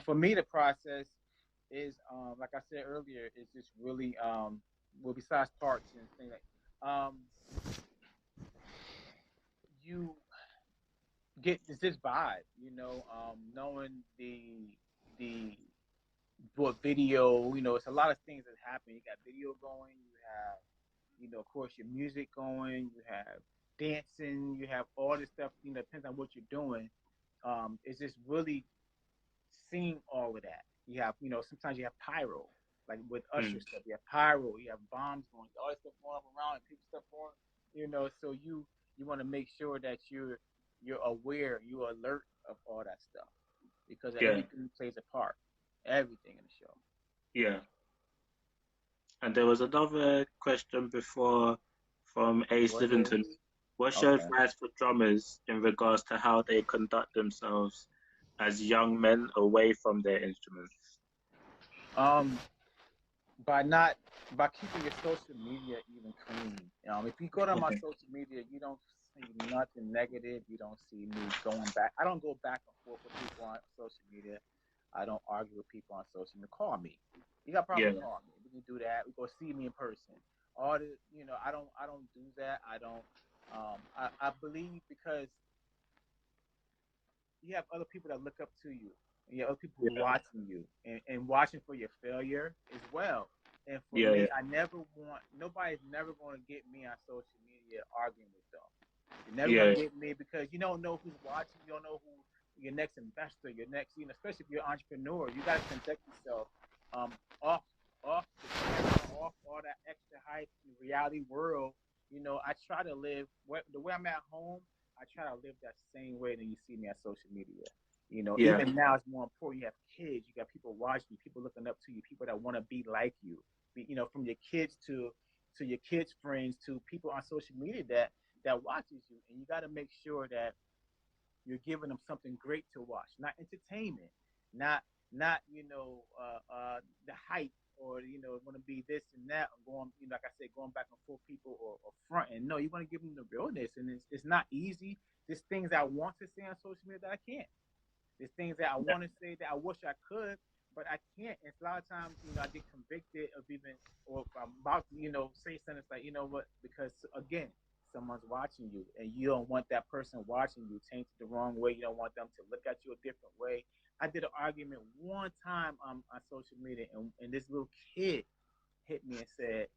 For me, the process is, like I said earlier, is just really, well, besides parts and things like, you get it's this vibe, knowing the what video, it's a lot of things that happen. You got video going, you have, of course, your music going, you have dancing, you have all this stuff, depends on what you're doing. It's just really seeing all of that. You have, sometimes you have pyro, like with Usher Mm. stuff. You have pyro, you have bombs going, all this stuff going up around, and people stuff going, So you want to make sure that you're aware, you're alert of all that stuff because Yeah, everything plays a part, everything in the show. yeah. And there was another question before from A. What Slivington. is What's your okay? advice for drummers in regards to how they conduct themselves as young men away from their instruments? Um, by not by keeping your social media even clean. If you go to my social media, you don't see nothing negative. You don't see me going back. I don't go back and forth with people on social media. I don't argue with people on social media. Call me. You got a problem? Yeah, Call me. We can do that. We go see me in person. All the I don't do that. I don't. I believe because you have other people that look up to you. And you have other people who are yeah, watching you and watching for your failure as well. And for yeah, me, I never want nobody's never going to get me on social media arguing with them. You're never going yeah, to get me because you don't know who's watching. You don't know who your next investor, your next, especially if you're an entrepreneur, you got to conduct yourself um, off off the camera, off all that extra hype in the reality world. I try to live the way I'm at home. I try to live that same way that you see me on social media. yeah, Even now it's more important. You have kids, you got people watching you, people looking up to you, people that want to be like you. From your kids to your kids' friends to people on social media that watches you, and you got to make sure that you're giving them something great to watch, not entertainment, not the hype or want to be this and that, or going like I said, going back and forth people or front. And no, you want to give them the realness, and it's not easy. There's things I want to say on social media that I can't. There's things that I yeah, want to say that I wish I could, but I can't. And a lot of times, I get convicted of even, or if I'm about to, say something. It's like, you know what? Because again, someone's watching you, and you don't want that person watching you tainted the wrong way. You don't want them to look at you a different way. I did an argument one time on social media, and this little kid hit me and said,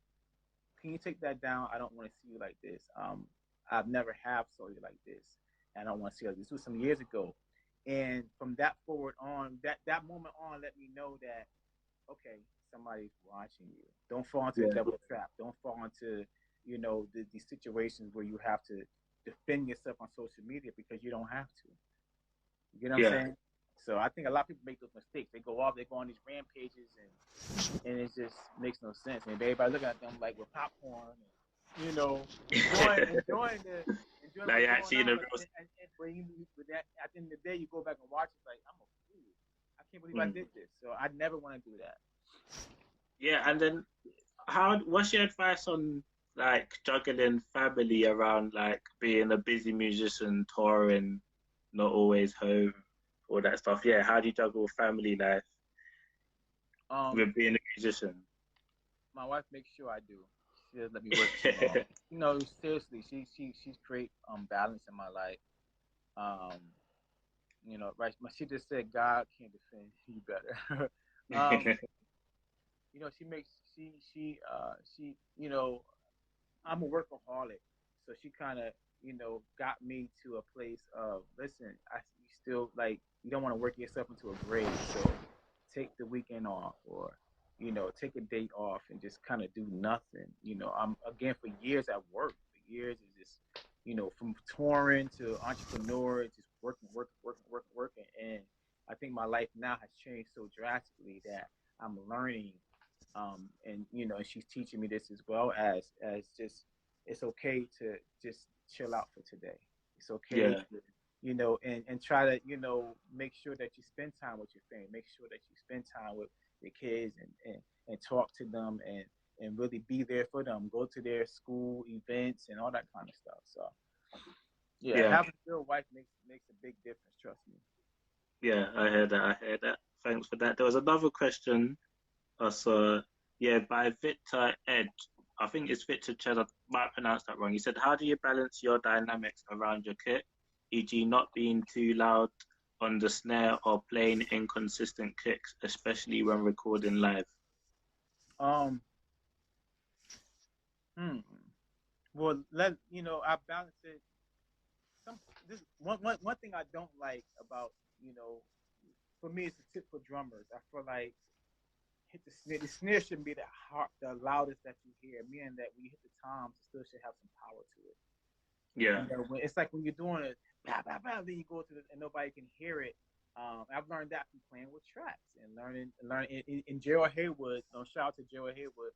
"Can you take that down? I don't want to see you like this. I've never have saw you like this, and I don't want to see you like this." This was some years ago, and from that forward on, that moment on, let me know that okay, somebody's watching you. Don't fall into the yeah, devil trap. Don't fall into these situations where you have to defend yourself on social media because you don't have to. You get what I'm yeah, saying? So I think a lot of people make those mistakes. They go off, they go on these rampages, and it just makes no sense. And everybody looking at them like with popcorn, and enjoying now what's you're going actually in on. a But real. but that at the end of the day, you go back and watch. It's like I'm a fool. I can't believe I Mm. did this. So I never want to do that. Yeah, and then what's your advice on like juggling family around like being a busy musician, touring, not always home, all that stuff? Yeah, how do you juggle family life Um, with being a musician? my wife makes sure I do. She doesn't let me work too long. Seriously, she's great balance in my life. Um, right? She just said God can't defend you better. um, she makes she I'm a workaholic, so she kind of got me to a place of listen. You still like you don't want to work yourself into a grave, so take the weekend off or take a day off and just kind of do nothing. I'm again for years at work. For years is just from touring to entrepreneur, just working, and I think my life now has changed so drastically that I'm learning and she's teaching me this as well as just it's okay to just chill out for today. It's okay Yeah, to and try to make sure that you spend time with your family, make sure that you spend time with your kids and talk to them and really be there for them, go to their school events and all that kind of stuff. So yeah, yeah, having a good wife makes a big difference, trust me. yeah. I heard that. I heard that. thanks for that. There was another question I saw, yeah, by Victor Ed. I think it's Victor Ched. I might pronounce that wrong. He said, "How do you balance your dynamics around your kit, e.g., not being too loud on the snare or playing inconsistent kicks, especially when recording live?" Um, hmm. Well, I balance it. Some this one thing I don't like about for me, it's a tip for drummers. I feel like hit the snare. The snare shouldn't be the loudest that you hear. Meaning that when you hit the toms, it still should have some power to it. Yeah, It's like when you're doing it, bah, bah, bah, then you go to and nobody can hear it. I've learned that from playing with tracks and learning. In Gerald Haywood, shout out to Gerald Haywood.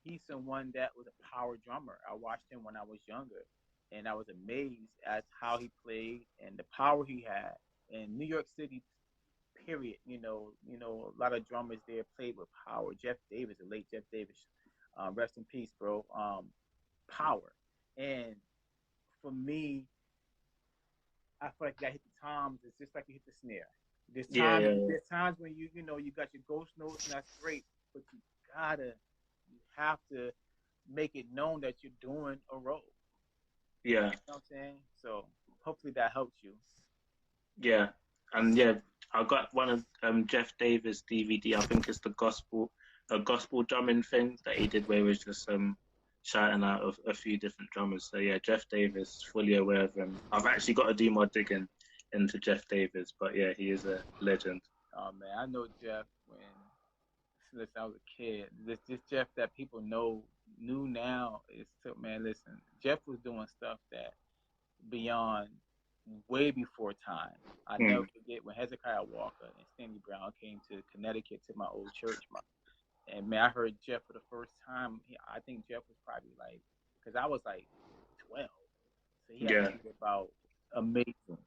He's someone that was a power drummer. I watched him when I was younger, and I was amazed at how he played and the power he had. In New York City, period. A lot of drummers there played with power. Jeff Davis, the late Jeff Davis, rest in peace, bro. Power, and for me, I feel like you got to hit the toms. It's just like you hit the snare. yeah, yeah, There's times when you got your ghost notes and that's great, but you have to make it known that you're doing a role. yeah, You know what I'm saying? So hopefully that helps you. yeah. And yeah, I got one of Jeff Davis DVD. I think it's a gospel drumming thing that he did, where he was just shouting out of a few different drummers. So yeah, Jeff Davis, fully aware of him. I've actually got to do more digging into Jeff Davis, but yeah, he is a legend. Oh man, I know Jeff when since I was a kid. This Jeff that people knew now is still, man. Listen, Jeff was doing stuff that beyond way before time. I never Hmm. forget when Hezekiah Walker and Stanley Brown came to Connecticut to my old church. And man, I heard Jeff for the first time. I think Jeff was probably like, because I was like 12, so he had to Yeah, be about amazing,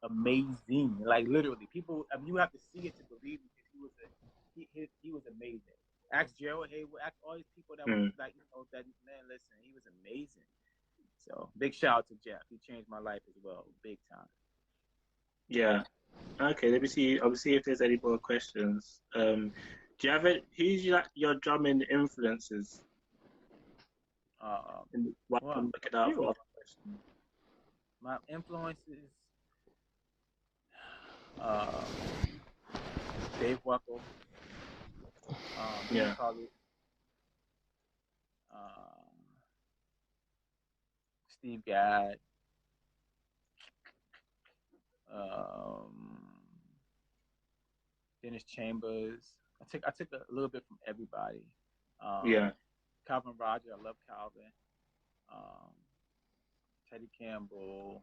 amazing. Like literally, people. I mean, you have to see it to believe it because he was amazing. Ask Gerald Hayward, ask all these people that was hmm. like, that man. Listen, he was amazing. So big shout out to Jeff. He changed my life as well, big time. Yeah. Okay, let me see. I'll see if there's any more questions. Do you have it? Who's your drumming influences? And while Well, I'm a looking out for few. other questions. My influences, uh, Dave Weckl, Billy Yeah, College, um, Steve Gadd, um, Dennis Chambers. I took a little bit from everybody. yeah, Calvin Roger, I love Calvin. Um, Teddy Campbell,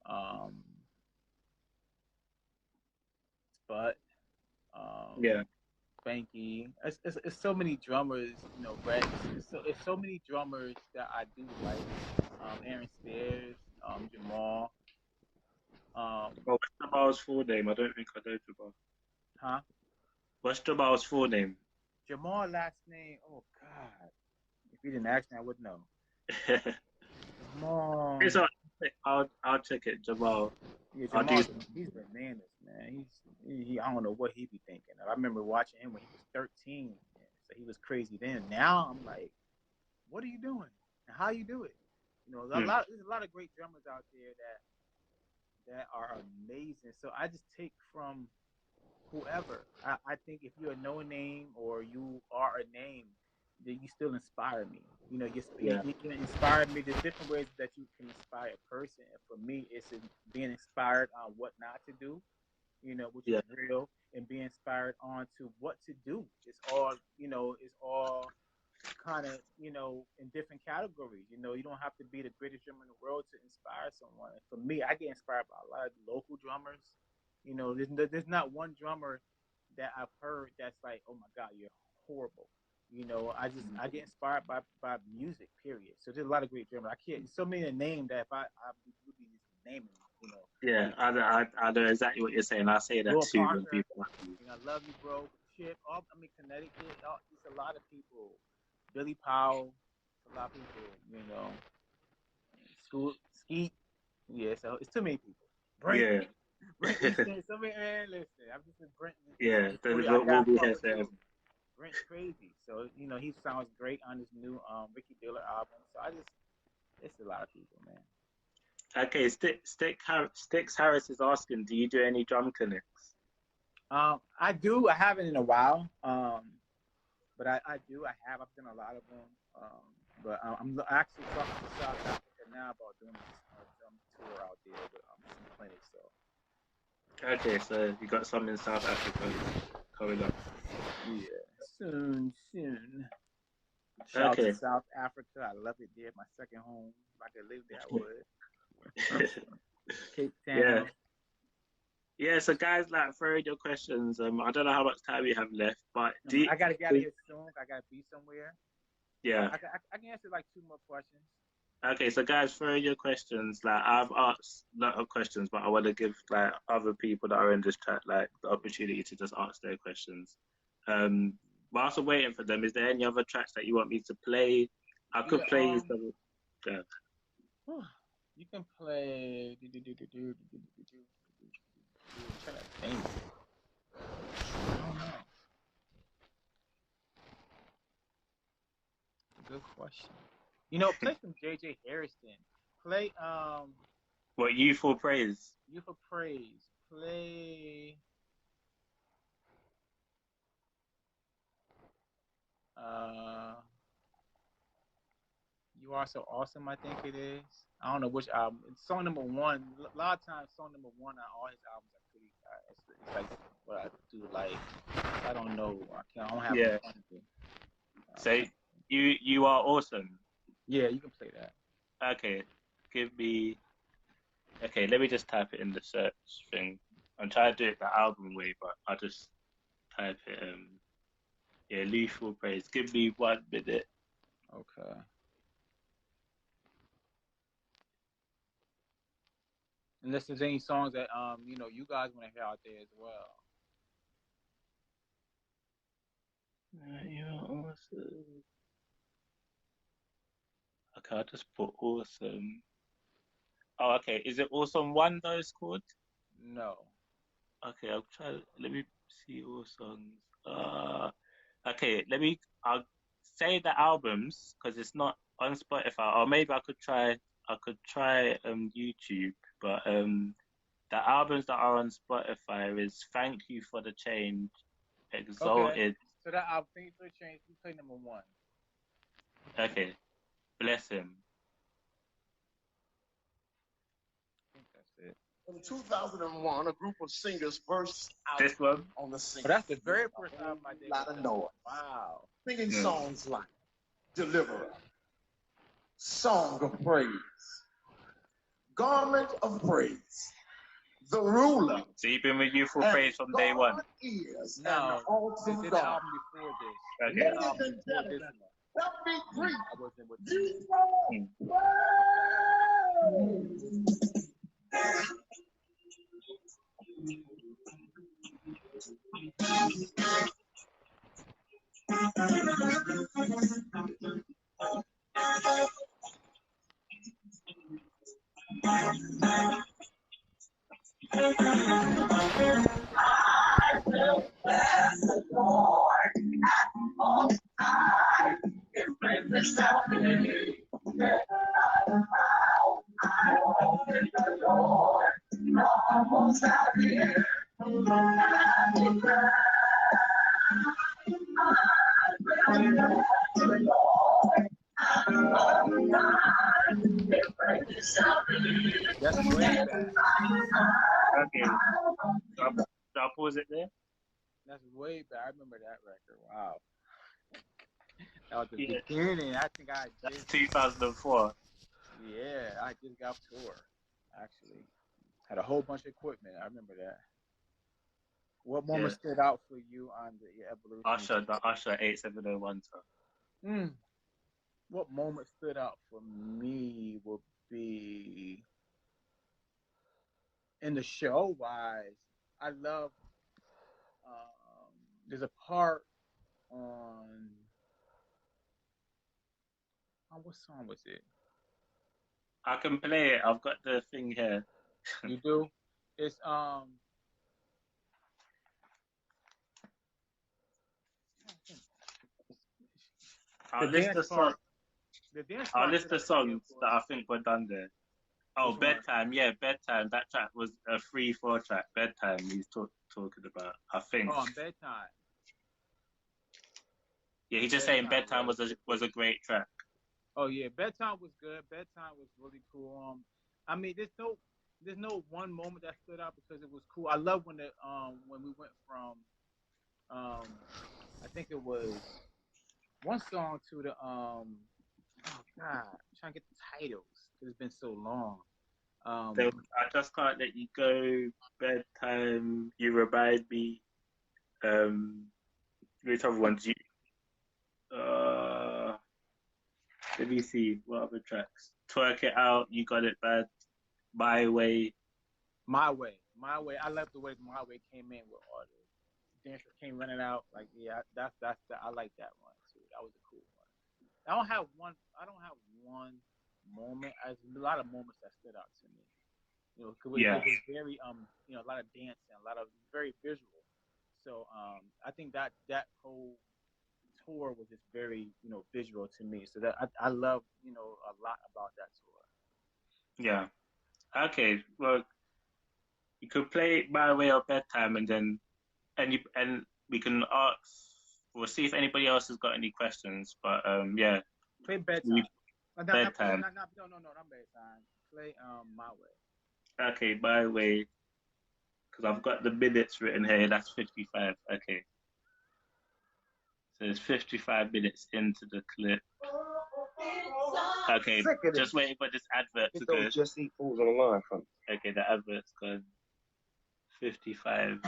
um, Spud, um, yeah, Spanky. It's so many drummers, Rex. It's so many drummers that I do like. Aaron Spears, Jamal. Oh, what's Jamal's full name? I don't think I know Jamal. Huh? What's Jamal's full name? Jamal last name. Oh God. If you didn't ask me, I would know. Jamal. It's all right. I'll check it, Jamal. Yeah, I'll do. Jamal. He's bananas, man. I don't know what he be thinking of. I remember watching him when he was 13. So he was crazy then. Now I'm like, what are you doing? And how you do it? Hmm. There's a lot of great drummers out there that are amazing. So I just take from whoever. I think if you're a no name or you are a name, then you still inspire me. Yeah, You inspire me. There's different ways that you can inspire a person. And for me, it's in being inspired on what not to do, which is yeah, real, and being inspired on to what to do. It's all kind of in different categories. You don't have to be the greatest drummer in the world to inspire someone. And for me, I get inspired by a lot of local drummers. There's not one drummer that I've heard that's like, oh my god, you're horrible. I get inspired by music. Period. So there's a lot of great drummers. I can't. There's so many to name that if I would be just naming, yeah. people. I know exactly what you're saying. I say that Will too when Parker, people ask me. I love you, bro. Chip, Connecticut. Just a lot of people. Billy Powell, a lot of people. School Skeet. Yeah, so it's too many people. Brink. Yeah, Brent Easton, somebody, man, listen, I'm just with Brent. Yeah, then I we'll got be fuck here with forever. you. Brent's crazy, so he sounds great on his new Ricky Diller album. So it's a lot of people, man. Okay, Sticks Harris is asking, do you do any drum clinics? I do. I haven't in a while. But I do. I have. I've done a lot of them. But I'm actually talking to South Africa now about doing a drum tour out there with some clinics. So Okay, so you got some in South Africa coming up. yeah, soon. Shout out to Okay. South Africa. I love it there. My second home. If I could live there, I would. Cape Yeah. Town. Yeah, so guys, like throwing your questions. I don't know how much time we have left, but I gotta get out of here soon. I gotta be somewhere. yeah. I can answer like two more questions. Okay, so guys, throw your questions. Like I've asked a lot of questions, but I want to give like other people that are in this chat like the opportunity to just ask their questions. Whilst I'm waiting for them, is there any other tracks that you want me to play? I could play Yeah. some. Yeah. You can play. I'm trying to think. I don't know. Good question. Play some JJ Harrison. Play What youthful praise? You for Praise. Play uh You Are So Awesome, I think it is. I don't know which album. It's song number one. A lot of times song number one on all his albums are pretty it's like what I do like. I don't know. I don't have it Yeah. in front of me. So you are awesome. Yeah, you can play that. Okay, give me. Okay, let me just type it in the search thing. I'm trying to do it the album way, but I'll just type it. Yeah, lethal praise. Give me 1 minute. Okay. Unless there's any songs that you guys want to hear out there as well. You're awesome. Okay, I'll just put awesome. Oh, okay. Is it awesome one though? It's called. No. Okay, I'll try. Let me see all songs. Okay. I'll say the albums because it's not on Spotify. Or maybe I could try. I could try YouTube, but the albums that are on Spotify is "Thank You for the Change," Okay. "Exalted." So that I'll think for a change. We play number one. Okay, "Bless Him." I think that's it. In 2001, a group of singers burst out This one. on the scene. But that's the very first album I did. A lot of noise. Wow. Singing songs like Deliverer, Song of Praise, Garment of Praise, The Ruler. So you've been with Youthful Praise from day one? Is No, they awesome did God. the album before this. Okay. The album before this one. Help me greet I wasn't with you. That's way back. Okay. So I'll pause it there. That's way back. I remember that record. Wow. That was the Yeah. beginning. I think I That's just 2004. Yeah, I just got tour. Actually, had a whole bunch of equipment. I remember that. What moment stood out for you on the evolution? The Usher 8701 song. What moment stood out for me would be in the show wise. I love. There's a part on. What song was it? I can play it. I've got the thing here. You do? It's the I'll list dance the song. part. The dance I'll part list stood the out to me, of songs that course. I think were done there. Oh, Which one? bedtime. Yeah, bedtime. That track was a 3/4 track. Bedtime. He's talking about. I think. Oh, on bedtime. Yeah, he's just saying Bedtime bedtime was. was a great track. Oh yeah, bedtime was good. Bedtime was really cool. I mean, there's no one moment that stood out because it was cool. I love when we went from I think it was one song to the oh god, I'm trying to get the titles. It's been so long. There was, I just can't let you go. Bedtime. You remind me. Um, which other ones? You. Uh, Let me see. What other tracks? Twerk it out. You got it bad. My way. My way. I love the way My Way came in with all the dancers came running out. Like yeah, I like that one too. That was a cool one. I don't have one moment. There's a lot of moments that stood out to me. You know, because Yeah. it was very a lot of dancing, a lot of very visual. So I think that whole tour was just very visual to me. So that I love a lot about that tour. Yeah. Okay. Well, you could play My Way or Bedtime, and we can ask. We'll see if anybody else has got any questions. But yeah, Play we, bedtime. bedtime. Not bedtime. Play My Way. Okay, My Way, because I've got the minutes written here. That's 55. Okay, so it's 55 minutes into the clip. Okay, just waiting for this advert to go. Just eat fools on the line, fam. Okay, the advert's gone. 55.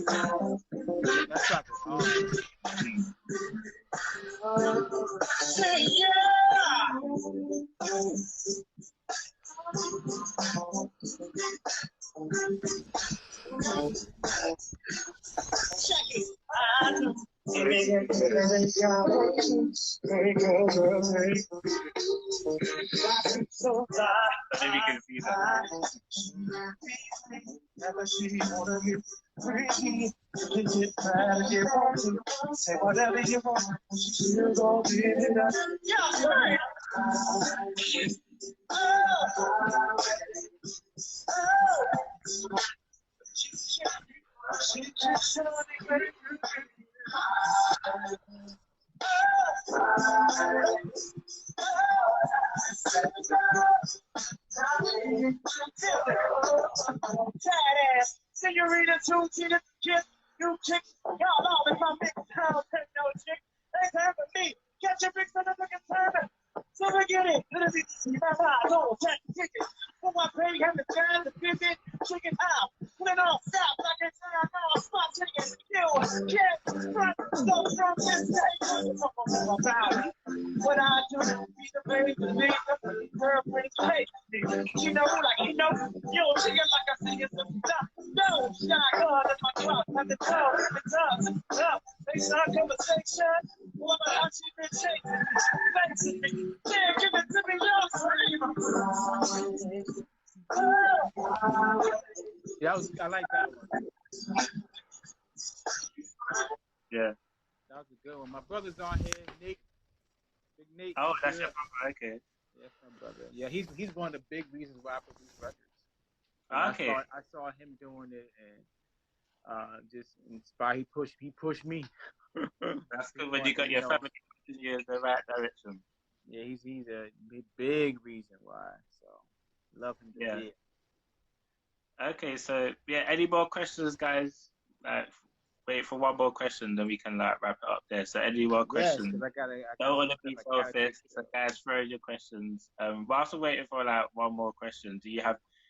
That track was hard. I think we can see that. Say whatever you want, you gon' get it up. She just showed me. Senorita, two cheetahs, kiss, you chick, y'all all in my big town, no chick. Ain't time for me. Catch your big son of a turn. So forget it. Let us see my mind. Go, check the ticket. For my pay, have the time to visit. Chicken out. Put it on stop. Like I said, I know I'm spot chicken. Kill, get, front, stop from this day. What I do, be the baby, leave the girlfriend, hey. You know, like, yo, chicken like I see it's a stop. No, shotgun in my truck. Have the toe, the tub. They start conversation. What about how she been shaking? Fancy me. Yeah, give it to me, Yeah, I like that one. Yeah. That was a good one. My brother's on here, Nick. Big Nate. Oh, that's your brother. Okay. Yeah, that's my brother. Yeah, he's one of the big reasons why I produce records. Okay. I saw him doing it and just inspired. He pushed me. That's good when you got your family pushing you in the right direction. Yeah, he's a big reason why. So love him to Yeah. bit. Okay, so yeah, any more questions, guys? Wait for one more question, then we can wrap it up there. So any more questions? Yes, because I don't want to be selfish. So guys, throw your questions. Whilst we're waiting for one more question,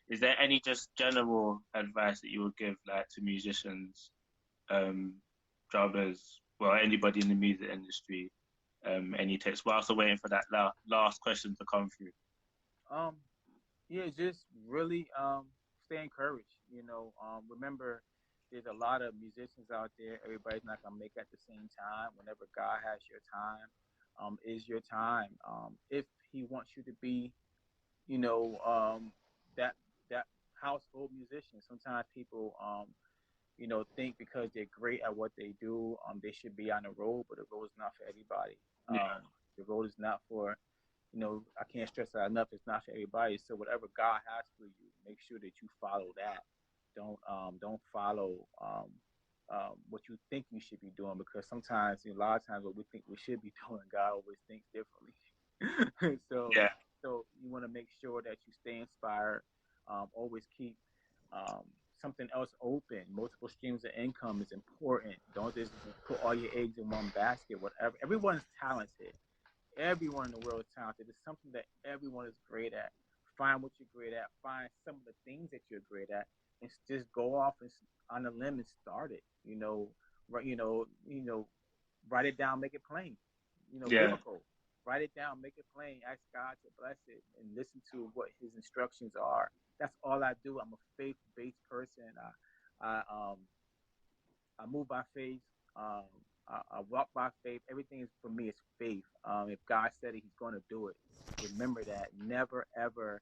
is there any just general advice that you would give to musicians, drummers, well, anybody in the music industry? Any tips? Whilst we're waiting for that last question to come through. Um, yeah, just really stay encouraged. Remember, there's a lot of musicians out there. Everybody's not gonna make it at the same time. Whenever God has your time, is your time. If He wants you to be, you know, that that household musician. Sometimes people think because they're great at what they do, they should be on the road, but the road is not for everybody. Yeah, The road is not for, I can't stress that enough. It's not for everybody. So whatever God has for you, make sure that you follow that. Don't follow what you think you should be doing, because sometimes, a lot of times, what we think we should be doing, God always thinks differently. so yeah, so you want to make sure that you stay inspired. Always keep um, something else open. Multiple streams of income is important. Don't just put all your eggs in one basket. Whatever. Everyone's talented. Everyone in the world is talented. It's something that everyone is great at. Find what you're great at. Find some of the things that you're great at, and just go off on a limb and start it. Right? Write it down, make it plain. yeah, Biblical. Write it down, make it plain. Ask God to bless it, and listen to what His instructions are. That's all I do. I'm a faith-based person. I move by faith. Um, I walk by faith. Everything is for me is faith. If God said it, He's going to do it. Remember that. Never ever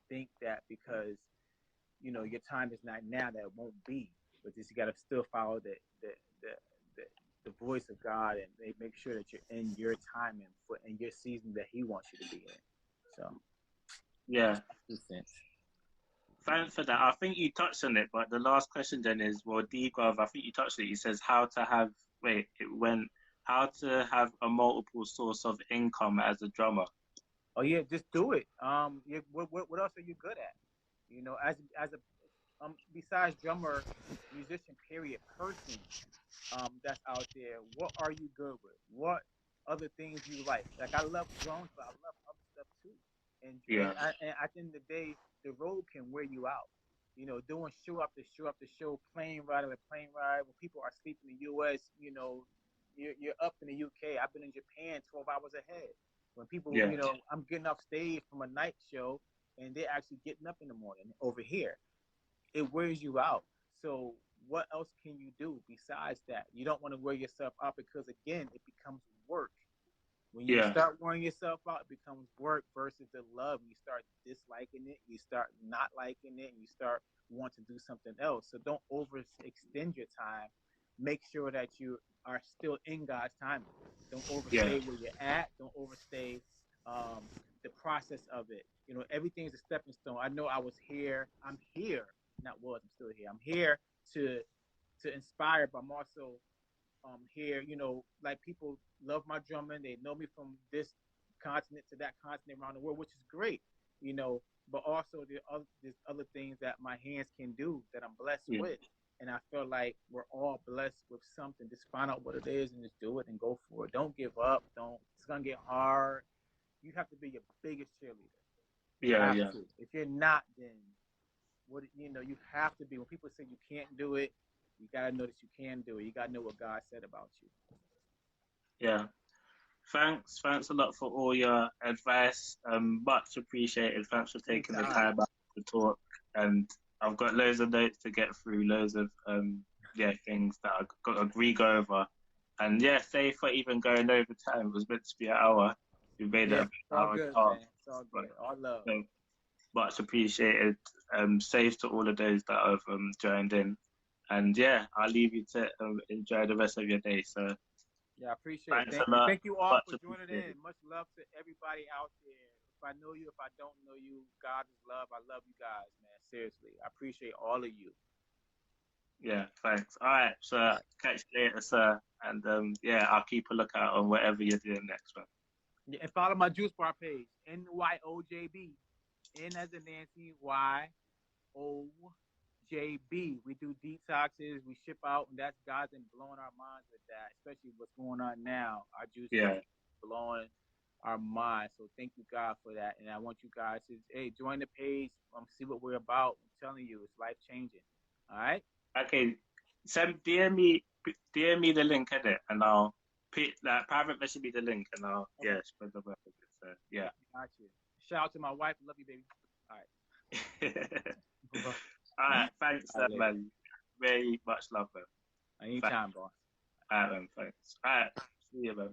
think that because your time is not now that it won't be. But just you got to still follow the the the voice of God, and they make sure that you're in your time and in your season that He wants you to be in. So yeah. that's my 2 cents. Thanks for that. I think you touched on it, but the last question then is, well, Degrove, I think you touched it. He says how to have, wait, it went, how to have a multiple source of income as a drummer. Oh yeah, just do it. What else are you good at? As a besides drummer, musician, period, person, that's out there. What are you good with? What other things you like? Like I love drums, but I love other stuff too. Yeah, And at the end of the day, the road can wear you out. Doing show after show after show, plane ride after plane ride. When people are sleeping in the U.S., you're up in the U.K. I've been in Japan 12 hours ahead. When people, yeah, I'm getting off stage from a night show, and they're actually getting up in the morning over here. It wears you out. So what else can you do besides that? You don't want to wear yourself out, because again, it becomes work. When you yeah, start wearing yourself out, it becomes work versus the love. You start disliking it, you start not liking it, and you start wanting to do something else. So don't overextend your time. Make sure that you are still in God's timing. Don't yeah, overstay where you're at. Don't overstay the process of it. Everything is a stepping stone. I know I was here. I'm here. Not was. I'm still here. I'm here to inspire, but I'm also here, like people love my drumming. They know me from this continent to that continent around the world, which is great, you know. But also there's other things that my hands can do that I'm blessed yeah, with, and I feel like we're all blessed with something. Just find out what it is and just do it and go for it. Don't give up. Don't. It's gonna get hard. You have to be your biggest cheerleader. You yeah, have yeah, to. If you're not, then you have to be. When people say you can't do it, you gotta know that you can do it. You gotta know what God said about you. yeah. Thanks a lot for all your advice. Much appreciated. Thanks for taking the Anytime. time out to talk. And I've got loads of notes to get through, loads of yeah, things that I've got to re-go over. And yeah, say for even going over time, it was meant to be an hour. We made it Yeah, an it's all hour and good, a half. man. It's all But good. All love. so much appreciated. Safe to all of those that have joined in. And yeah, I'll leave you to enjoy the rest of your day. So Yeah, I appreciate it. thanks Thank a you. lot. Thank you all Much for joining in. appreciated. Much love to everybody out there. If I know you, if I don't know you, God is love. I love you guys, man. Seriously. I appreciate all of you. Yeah, thanks. All right, All so right. catch you later, sir. And yeah, I'll keep a lookout on whatever you're doing next, man. Yeah, and follow my juice bar page. NYOJB. N as in Nancy, YOJB. We do detoxes, we ship out, and that's God's been blowing our minds with that, especially what's going on now. Our juices Yeah. blowing our minds. So thank you, God, for that. And I want you guys to join the page, see what we're about. I'm telling you, it's life changing. All right? Okay. Send DM me the link in it, and I'll private message me the link, and I'll Okay. yeah spread the word. So yeah. Got you. Shout out to my wife. Love you, baby. All right. All right, thanks, All right, later. man. Very much love, man. Anytime, boss. All right, man. Thanks. All right, see you, man.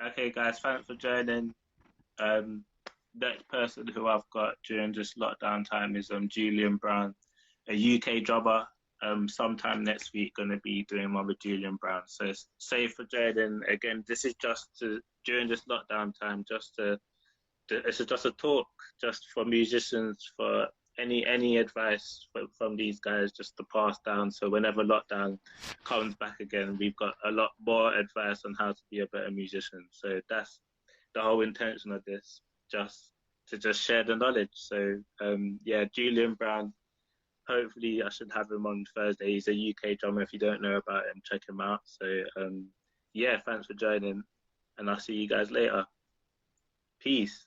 Okay, guys, thanks for joining. Um, next person who I've got during this lockdown time is Julian Brown, a UK drummer. Sometime next week, gonna be doing one with Julian Brown. So save for joining. Again, this is just to during this lockdown time, it's just a talk, just for musicians, for any advice from these guys, just to pass down. So whenever lockdown comes back again, we've got a lot more advice on how to be a better musician. So that's the whole intention of this, just to share the knowledge. So yeah, Julian Brown. Hopefully, I should have him on Thursday. He's a UK drummer. If you don't know about him, check him out. So yeah, thanks for joining, and I'll see you guys later. Peace.